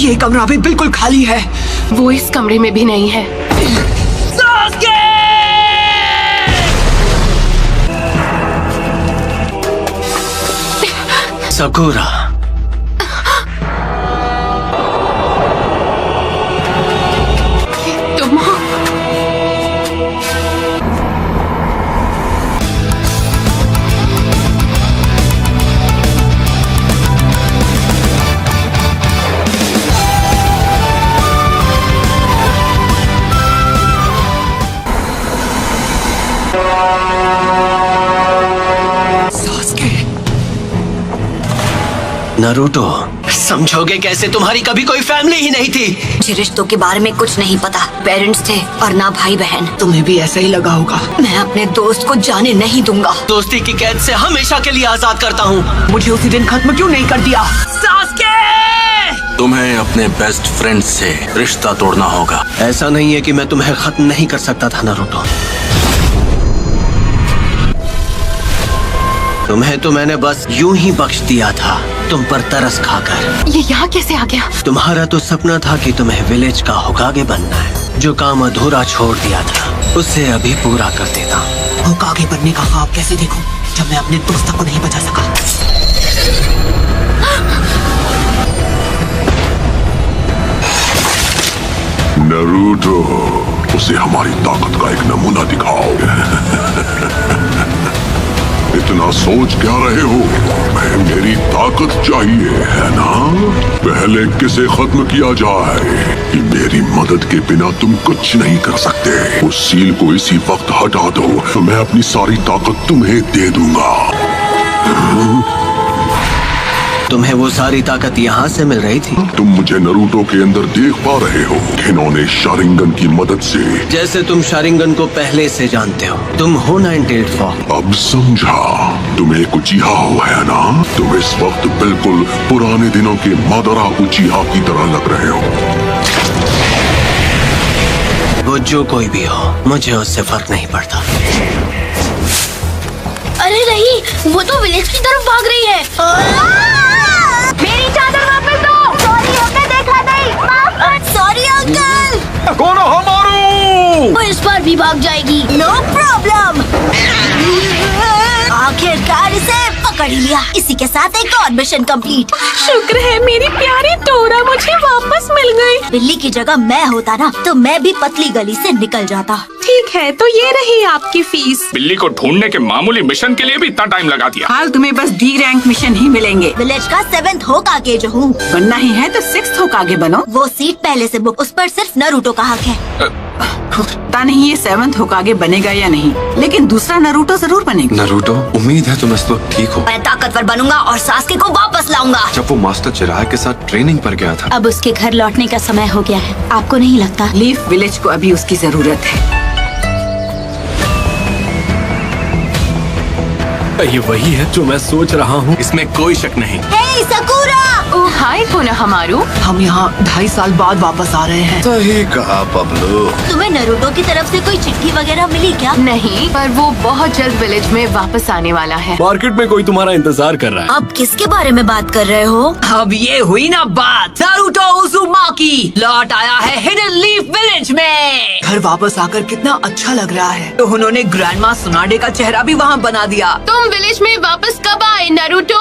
ये कमरा भी बिल्कुल खाली है। वो इस कमरे में भी नहीं है। सकुरा, तुम हो? नारुतो, समझोगे कैसे? तुम्हारी कभी कोई फैमिली ही नहीं थी। मुझे रिश्तों के बारे में कुछ नहीं पता। पेरेंट्स थे और ना भाई बहन। तुम्हें भी ऐसा ही लगा होगा। मैं अपने दोस्त को जाने नहीं दूंगा। दोस्ती की कैद से हमेशा के लिए आजाद करता हूँ। मुझे उसी दिन खत्म क्यों नहीं कर दिया? तुम्हें अपने बेस्ट फ्रेंड से रिश्ता तोड़ना होगा। ऐसा नहीं है कि मैं तुम्हें खत्म नहीं कर सकता था नारुतो। तुम्हें तो मैंने बस यूं ही बख्श दिया था, तुम पर तरस खाकर। ये यहाँ कैसे आ गया? तुम्हारा तो सपना था कि तुम्हें विलेज का होकागे बनना है। जो काम अधूरा छोड़ दिया था उसे अभी पूरा कर देता हूँ। होकागे बनने का ख्वाब कैसे देखूं जब मैं अपने दोस्त को नहीं बचा सका? नारुतो, उसे हमारी ताकत का एक नमूना दिखाओ। इतना सोच क्या रहे हो? मैं मेरी ताकत चाहिए है ना? पहले किसे खत्म किया जाए कि मेरी मदद के बिना तुम कुछ नहीं कर सकते। उस सील को इसी वक्त हटा दो तो मैं अपनी सारी ताकत तुम्हें दे दूंगा। तुम्हें वो सारी ताकत यहाँ से मिल रही थी? तुम मुझे नारुतो के अंदर देख पा रहे हो। इन्होंने शारिंगन की मदद से। जैसे तुम शारिंगन को पहले से जानते हो। तुम हो 98 फॉर्म। अब समझा। तुम एक उचिहा हो है ना? तुम इस वक्त बिल्कुल पुराने दिनों के मादरा उचिहा की तरह लग रहे हो। वो जो कोई भी हो, मुझे उससे फर्क नहीं पड़ता। अरे नहीं, वो तो विलेज की तरफ भाग रही है। मेरी चादर वापस दो। सॉरी, हमने देखा नहीं। Sorry uncle. कौन हमारू? वो इस बार भी भाग जाएगी। No problem. आखिरकार इसे पकड़ ही लिया। इसी के साथ एक और मिशन कंप्लीट। शुक्र है मेरी प्यारी डोरा मुझे वापस मिल गई। बिल्ली की जगह मैं होता ना तो मैं भी पतली गली से निकल जाता। ठीक है, तो ये रही आपकी फीस। बिल्ली को ढूंढने के मामूली मिशन के लिए भी इतना टाइम लगा दिया। हाल तुम्हें बस D रैंक मिशन ही मिलेंगे। विलेज का 7th होकागे जो हूँ। बनना ही है तो 6th होकागे बनो। वो सीट पहले से बुक। उस पर सिर्फ नारुतो का हक है। पता नहीं ये 7th होकागे बनेगा या नहीं, लेकिन दूसरा नारुतो जरूर बनेगा। नारुतो, उम्मीद है तुम इस वक्त ठीक हो। मैं ताकतवर बनूंगा और सास्के को वापस लाऊंगा। जब वो मास्टर चिराग के साथ ट्रेनिंग पर गया था। अब उसके घर लौटने का समय हो गया है। आपको नहीं लगता? लीफ विलेज को अभी उसकी जरूरत है। ये वही है जो मैं सोच रहा हूँ, इसमें कोई शक नहीं। हे सकुरा! ओह हाय कोनोहामारू। हम यहाँ 2.5 साल बाद वापस आ रहे हैं। सही कहा पब्लो। तुम्हें नारुतो की तरफ से कोई चिट्ठी वगैरह मिली क्या? नहीं, पर वो बहुत जल्द विलेज में वापस आने वाला है। मार्केट में कोई तुम्हारा इंतजार कर रहा है। आप किसके बारे में बात कर रहे हो? अब ये हुई ना बात। नारुतो उज़ुमाकी लौट आया है हिडन लीफ विलेज में। घर वापस आकर कितना अच्छा लग रहा है। तो उन्होंने ग्रैंडमा सुनाडे का चेहरा भी वहाँ बना दिया। तुम विलेज में वापस कब आए नारुतो?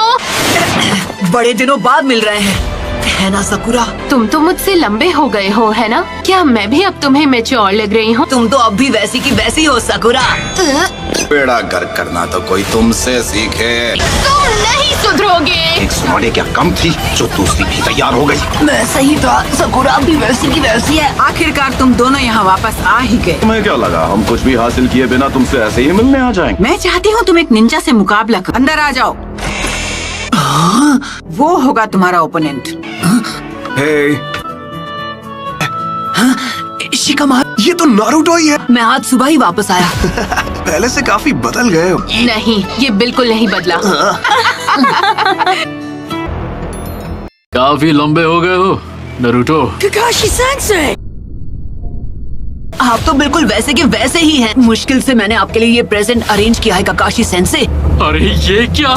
बड़े दिनों बाद मिल रहे हैं, है ना सकुरा? तुम तो मुझसे लंबे हो गए हो, है ना? क्या मैं भी अब तुम्हें मैच्योर लग रही हूँ? तुम तो अब भी वैसी की वैसी हो सकुरा। बेड़ा गर्क करना तो कोई तुमसे सीखे। तुम नहीं सुधरोगे। एक सुनाडे क्या कम थी जो दूसरी भी तैयार हो गई। मैं सही था, सकुरा भी वैसी की वैसी है। आखिरकार तुम दोनों यहाँ वापस आ ही गए। तुम्हें क्या लगा हम कुछ भी हासिल किए बिना तुमसे ऐसे ही मिलने आ जाएंगे? मैं चाहती हूँ तुम एक निंजा से मुकाबला कर। अंदर आ जाओ। वो होगा तुम्हारा ओपोनेंट। शिकामा, ये तो नारुतो ही है। मैं आज सुबह ही वापस आया। पहले से काफी बदल गए हो। नहीं, ये बिल्कुल नहीं बदला। काफी लंबे हो गए हो नारुतो। काकाशी सेंसेई, आप तो बिल्कुल वैसे के वैसे ही हैं। मुश्किल से मैंने आपके लिए ये प्रेजेंट अरेंज किया है काकाशी सेंसेई। अरे ये क्या?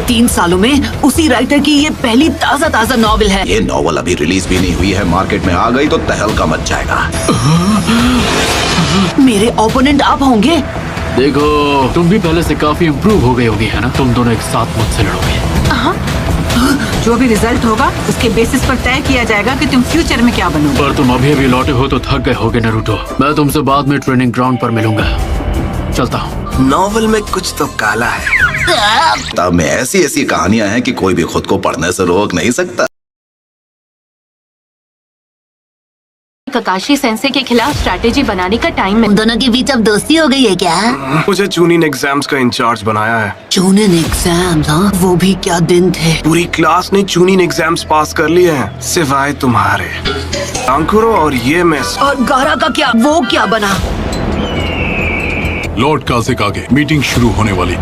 3 सालों में उसी राइटर की ये पहली ताज़ा नॉवेल है। ये नॉवल अभी रिलीज भी नहीं हुई है, मार्केट में आ गई तो तहलका मच जाएगा। मेरे ओपोनेंट आप होंगे। देखो, तुम भी पहले से काफी इम्प्रूव हो गई होगी, है ना? तुम दोनों एक साथ मुझसे लड़ोगे। जो भी रिजल्ट होगा उसके बेसिस पर तय किया जाएगा कि तुम फ्यूचर में क्या बनोगे। पर तुम अभी लौटे हो तो थक गए होगे नरूटो। मैं तुमसे बाद में ट्रेनिंग ग्राउंड पर मिलूंगा। चलता हूँ। नॉवल में कुछ तो काला है। किताब में ऐसी ऐसी कहानियां हैं कि कोई भी खुद को पढ़ने से रोक नहीं सकता। ककाशी सेंसे के खिलाफ स्ट्रैटेजी बनाने का टाइम है। दोनों के बीच अब दोस्ती हो गई है क्या? मुझे चूनिन एग्जाम्स का इंचार्ज बनाया है। चूनिन एग्जाम्स? हाँ, वो भी क्या दिन थे। पूरी क्लास ने चूनिन एग्जाम्स पास कर लिए हैं, सिवाय तुम्हारे। अंकुरो और ये मिस। और गारा का क्या? वो क्या बना? लॉर्ड काज़ेकागे, मीटिंग शुरू होने वाली।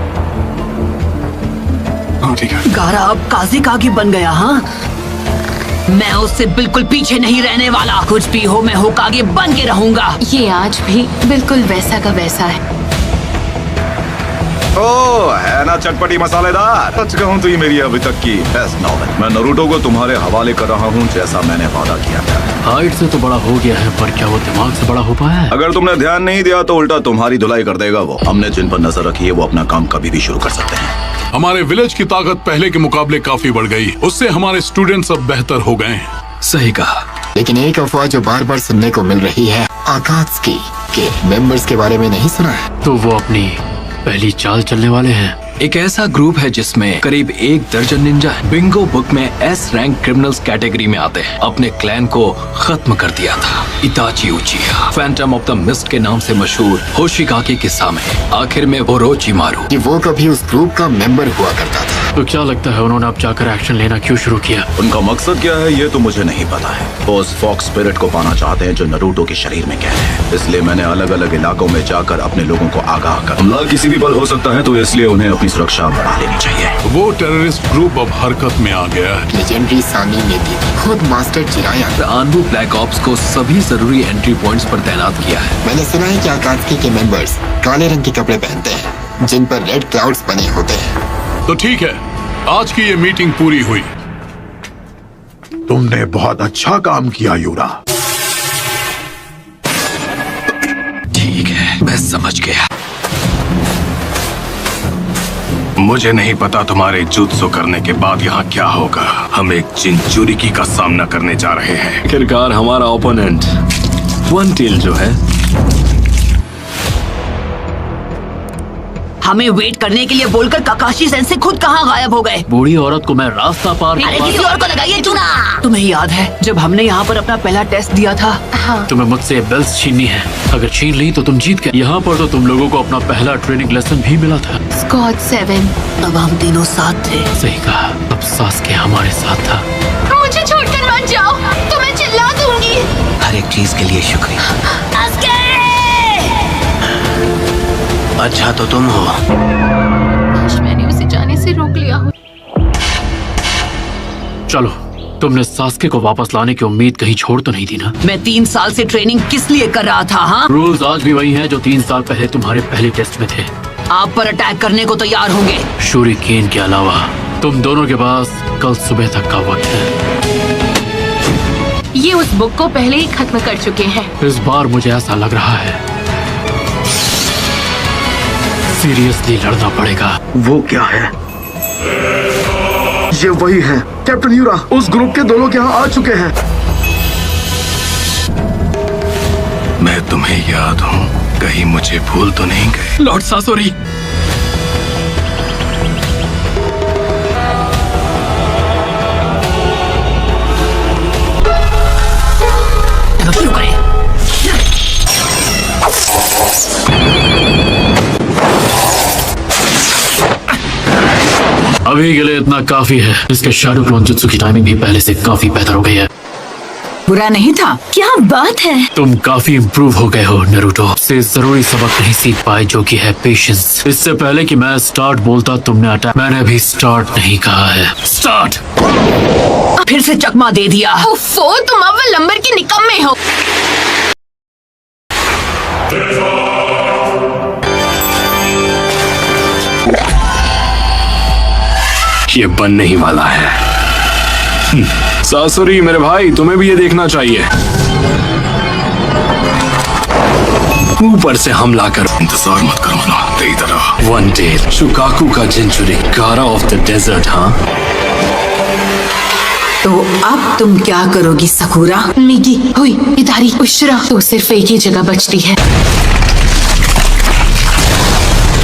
हाँ ठीक है। गारा अब काज़ेकागे बन गया। हाँ, मैं उससे बिल्कुल पीछे नहीं रहने वाला। कुछ भी हो, मैं होकागे बन के रहूंगा। ये आज भी बिल्कुल वैसा का वैसा है। ओ है ना चटपटी मसालेदार। सच कहूँ तो ये मेरी अभी तक की बेस्ट नॉवेल। मैं नरूटो को तुम्हारे हवाले कर रहा हूँ, जैसा मैंने वादा किया था। हाइट से तो बड़ा हो गया है, पर क्या वो दिमाग से बड़ा हो पाया है? अगर तुमने ध्यान नहीं दिया तो उल्टा तुम्हारी धुलाई कर देगा वो। हमने जिन पर नजर रखी है वो अपना काम कभी भी शुरू कर सकते हैं। हमारे विलेज की ताकत पहले के मुकाबले काफी बढ़ गई। उससे हमारे स्टूडेंट्स अब बेहतर हो गए हैं। सही कहा। लेकिन एक अफवाह जो बार बार सुनने को मिल रही है, आकात्सुकी के मेंबर्स के बारे में नहीं सुना है? तो वो अपनी पहली चाल चलने वाले हैं। एक ऐसा ग्रुप है जिसमें करीब 1 दर्जन निंजा है। बिंगो बुक में एस रैंक क्रिमिनल्स कैटेगरी में आते हैं। अपने क्लैन को खत्म कर दिया था इताची उचिहा, फैंटम ऑफ द मिस्ट के नाम से मशहूर होशिकागे के सामने। आखिर में ओरोचिमारू कि वो कभी उस ग्रुप का मेंबर हुआ करता था। तो क्या लगता है उन्होंने अब जाकर एक्शन लेना क्यों शुरू किया? उनका मकसद क्या है ये तो मुझे नहीं पता है। वो उस फॉक्स स्पिरिट को पाना चाहते हैं जो नरूटो के शरीर में कैद है। इसलिए मैंने अलग अलग इलाकों में जाकर अपने लोगों को आगाह कर। हमला किसी भी पल हो सकता है, तो इसलिए उन्हें अपनी सुरक्षा बढ़ा लेनी चाहिए। वो टेररिस्ट ग्रुप अब हरकत में आ गया है। लेजेंडरी सानी ने दी खुद मास्टर चिराया आनबू ब्लैक ऑप्स को सभी जरूरी एंट्री पॉइंट्स पर तैनात किया है। मैंने सुना है कि आकात्सुकी के मेंबर्स काले रंग के कपड़े पहनते हैं जिन पर रेड क्लाउड्स बने होते हैं। तो ठीक है, आज की ये मीटिंग पूरी हुई। तुमने बहुत अच्छा काम किया यूरा। ठीक है, मैं समझ गया। मुझे नहीं पता तुम्हारे जुत्सु करने के बाद यहाँ क्या होगा। हम एक चिंचुरिकी का सामना करने जा रहे हैं। आखिरकार हमारा ओपोनेंट वन टेल जो है। हमें वेट करने के लिए बोलकर काकाशी सेंसे खुद कहाँ गायब हो गए। बूढ़ी औरत को मैं रास्ता पार अरे किसी और को लगाइए चूना। तुम्हें याद है जब हमने यहाँ पर अपना पहला टेस्ट दिया था? हाँ। तुम्हें मुझसे बेल्स छीननी है। अगर छीन ली तो तुम जीत गए। यहाँ पर तो तुम लोगों को अपना पहला ट्रेनिंग लेसन भी मिला था। स्क्वाड 7। अब हम तीनों साथ थे। सही कहा। अब सास्के हमारे साथ था। मुझे छोड़कर मत जाओ, तो मैं चिल्ला दूंगी। हर एक चीज के लिए शुक्रिया। अच्छा तो तुम हो। काश मैंने उसे जाने से रोक लिया हो। चलो, तुमने सास्के को वापस लाने की उम्मीद कहीं छोड़ तो नहीं दी ना? मैं 3 साल से ट्रेनिंग किस लिए कर रहा था? हाँ, रूल्स आज भी वही हैं जो 3 साल पहले तुम्हारे पहले टेस्ट में थे। आप पर अटैक करने को तैयार होंगे। शूरिकेन के अलावा तुम दोनों के पास कल सुबह तक का वक्त है। ये उस बुक को पहले ही खत्म कर चुके हैं। इस बार मुझे ऐसा लग रहा है सीरियसली लड़ना पड़ेगा। वो क्या है? ये वही है कैप्टन यूरा। उस ग्रुप के दोनों यहाँ आ चुके हैं। मैं तुम्हें याद हूँ, कहीं मुझे भूल तो नहीं गए? लॉर्ड सासोरी, शुरू करें। अभी के लिए इतना काफी है। इसके शैडो क्लोन जुत्सु की टाइमिंग भी पहले से काफी बेहतर हो गई है। बुरा नहीं था। क्या बात है? तुम काफी इम्प्रूव हो गए हो नरूटो। से जरूरी सबक नहीं सीख पाए जो कि है पेशेंस। इससे पहले कि मैं स्टार्ट बोलता तुमने अटैक। मैंने अभी स्टार्ट नहीं कहा है। स्टार्ट। फिर से चकमा दे दिया। उफ़्फ़ो, तुम अव्वल नंबर के निकम्मे हो। ये बनने ही वाला है। सासुरी मेरे भाई, तुम्हें भी ये देखना चाहिए। ऊपर से हमला कर। इंतजार मत करो ना, तेरी तरह। वन टेल, शुकाकू का जिंचुरी, गारा ऑफ द डेजर्ट। हाँ, तो अब तुम क्या करोगी सकुरा? मिगी हुई इधारी उशरा तो सिर्फ एक ही जगह बचती है।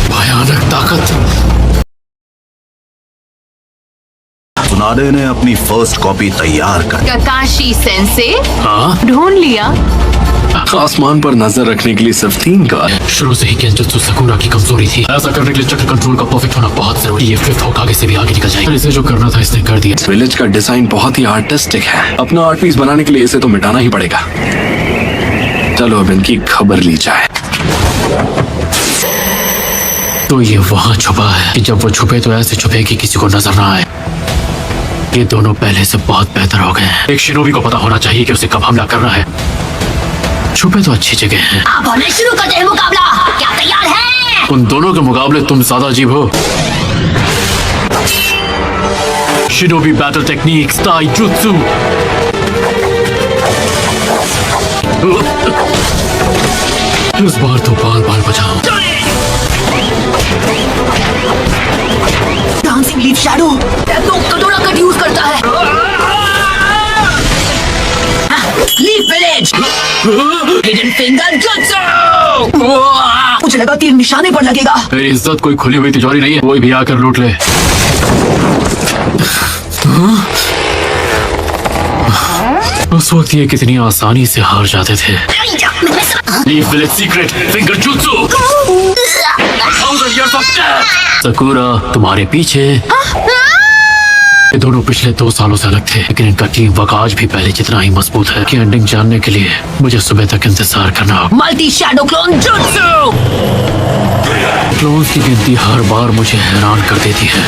भयानक ताकत। सुनाडे ने अपनी फर्स्ट कॉपी तैयार कर। ककाशी सेंसे हाँ, ढूंढ लिया। आसमान पर नजर रखने के लिए सिर्फ 3 कार। शुरू से ही गेंजुत्सु सकुरा की कमजोरी थी। ऐसा करने के लिए चक्र कंट्रोल का परफेक्ट होना बहुत जरूरी है। ये फिफ्थ हॉक आगे से भी आगे निकल जाएगी। इसे जो करना था इसने कर दिया। इस विलेज का डिजाइन बहुत ही आर्टिस्टिक है। अपना आर्ट पीस बनाने के लिए इसे तो मिटाना ही पड़ेगा। चलो अब इनकी खबर ली जाए। तो ये वहाँ छुपा है कि जब वो छुपे तो ऐसे छुपे कि किसी को नजर ना आए। ये दोनों पहले से बहुत बेहतर हो गए हैं। एक शिनोबी को पता होना चाहिए कि उसे कब हमला करना है। छुपे तो अच्छी जगह हैं। आप होने शुरू करते हैं मुकाबला। क्या तैयार है? उन दोनों के मुकाबले तुम ज्यादा अजीब हो। Shinobi battle techniques taijutsu. इस बार तो बाल बाल बचाओ। डांसिंग लीफ शैडो तो कटोरा कट यूज करता है। Leaf village hidden finger jutsu. मुझे लगा तीर निशाने पर लगेगा। मेरी इज्जत कोई खुली हुई तिजोरी नहीं है, कोई भी आकर लूट ले। उस वक्त ये कितनी आसानी से हार जाते थे। Leaf village secret finger jutsu. Sakura तुम्हारे पीछे। ये दोनों पिछले 2 सालों से अलग थे, लेकिन इनका टीम वर्क आज भी पहले जितना ही मजबूत है। कि एंडिंग जानने के लिए मुझे सुबह तक इंतजार करना होगा। Multi shadow clone jutsu. Clones की गिनती हर बार मुझे हैरान कर देती है।